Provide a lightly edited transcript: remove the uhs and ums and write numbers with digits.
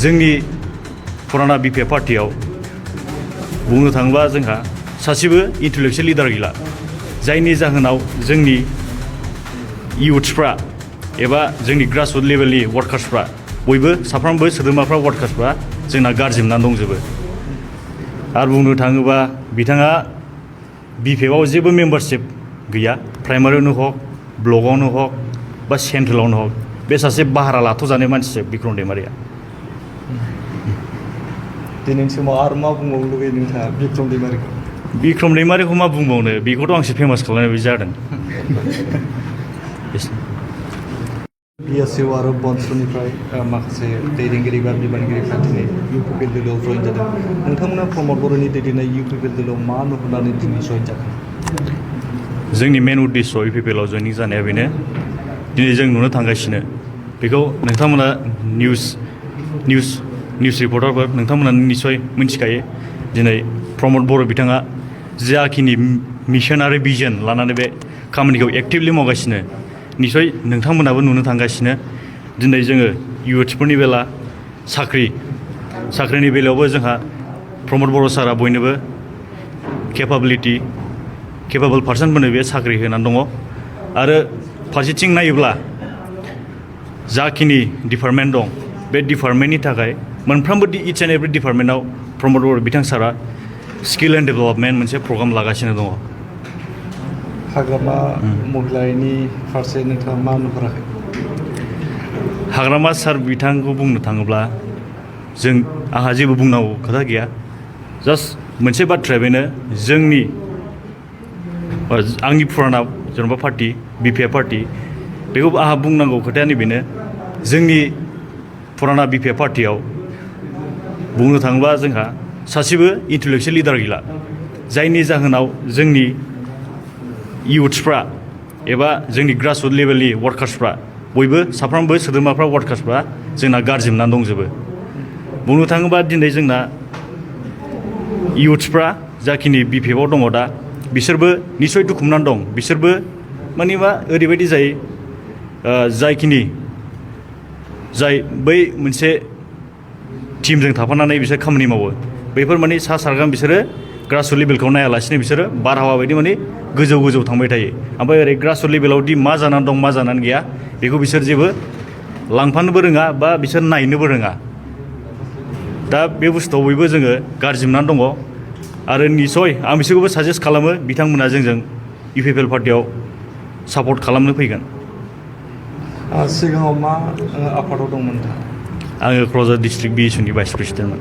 जोंनि पुराना बिपिएफ पार्टियाव बुंनो थाङोबा जोंहा सासेबो इन्टेलेक्चुवेल लिडार गैला जायनि जाहोनाव जोंनि इयुथ्सफ्रा एबा जोंनि ग्रासरुट लेभेलनि वार्कार्सफ्रा बयबो साफ्रोमबो सोद्रोमाफ्रा वार्कार्सफ्रा जोंना गारजोबनानै दंजोबो आरो बुंनो थाङोबा बिथाङा बिपिएफआव जेबो मेम्बारशिप गैया प्राइमारियावनो हक ब्लकआवनो हक बा सेन्ट्रेलावनो हक बे सासे भारा लाथ'जानाय मानसिसो बिक्रम दैमारिया दिनैनि समाव आरो मा बुंबावनो लुगैयो नोंथाङा बिक्रम दैमारिखौ मा बुंबावनो बेखौथ' आंसो फेमास खालामनाय बायदि जादों बिएसइउ आरो बनसुनिफ्राय माखासे दैदेनगिरि बा बिबानगिरिफ्रा दिनै इउपिपिएल दोलोआव जयेन जादों नोंथांमोना प्रमद बर'नि दैदेननाय इउपिपिएल दोलोआव मा नुहुरनानै दिनै जयेन जादों जोंनि मेन उद्देश्य इउपिपिएलआव जयनिं जानाया बेनो दिनै जों नुनो थांगासिनो बेखौ नोंथांमोना निउस रिपर्टारफोर नोंथांमोना निस्सय मिथिखायो दिनै प्रमद बर' बिथाङा जाखिनि मिशन आरो भिजन लानानै बे खामानिखौ एक्टिभलि मावगासिनो निस्सय नोंथांमोनाबो नुनो थांगासिनो दिनै जोङो इयुथ्सफोरनि बेला साख्रिनि बेलायावबो जोंहा प्रमद बर' सारा बयनोबो केपाबल पार्सनफोरनो बे साख्रि होनानै दङ आरो फारसेथिं नायोब्ला जाखिनि डिपार्टमेन्ट दं बे डिपार्टमेन्टनि थाखाय मोनफ्रोमबो इच एन्ड एभ्रि डिपार्टमेन्टआव प्रमद बर' बिथां सारा स्किल एन्ड डेभेलपमेन्ट मोनसे प्रग्राम लागासिनो दङ हाग्रामा महिलानि फारसे नोंथाङा मा नुहुराखै हाग्रामा सार बिथांखौ बुंनो थाङोब्ला आंहा जेबो बुंनांगौ खोथा गैया जास्ट मोनसे बाथ्राया बेनो आंनि पुराना जेनेबा पार्टि बिपिएफ पार्टि बेखौ आंहा बुंनांगौ खोथाया नैबेनो जोंनि पुराना बिपिएफ पार्टियाव बुंनो थाङोब्ला जोंहा सासेबो इन्टेलेक्चुवेल लिडार गैला जायनि जाहोनाव जोंनि इयुथ्सफ्रा एबा जोंनि ग्रासरुट लेभेलनि वार्कार्सफ्रा बयबो साफ्रोमबो सोद्रोमाफ्रा वार्कार्सफ्रा जोंना गारजोबनानै दंजोबो बुंनो थाङोबा दिनै जोंना इयुथ्सफ्रा जाखिनि बिपिएफआव दङ दा बिसोरबो निस्सय दुखु मोननानै दं बिसोरबो मानिबा ओरैबायदि जायो जाय बै मोनसे टिमजों थाफानानै बिसोर खामानि मावो बैफोर माने सा सारगाम बिसोरो ग्रासरुट लेभेलखौ नायालासिनो बिसोरो बारहावा बायदि माने गोजौ थांबाय थायो ओमफ्राय ओरै ग्रासरुट लेभेलाव दि मा जानानै दं मा जानानै गैया बेखौ बिसोर जेबो लांफानोबो रोङा बा बिसोर नायनोबो रोङा दा बे बुस्थुआव बयबो जोङो गारजोबनानै दङ आरो निस्सय आं बिसोरखौबो साजेस्ट खालामो बिथांमोना जोंजों इउपिपिएल पार्टियाव सापर्ट खालामनो फैगोन सिगाङाव मा आफादाव दंमोन आङो क'क्राझार डिस्ट्रिक्ट बिएसइउनि भाइस प्रेसिडेन्टमोन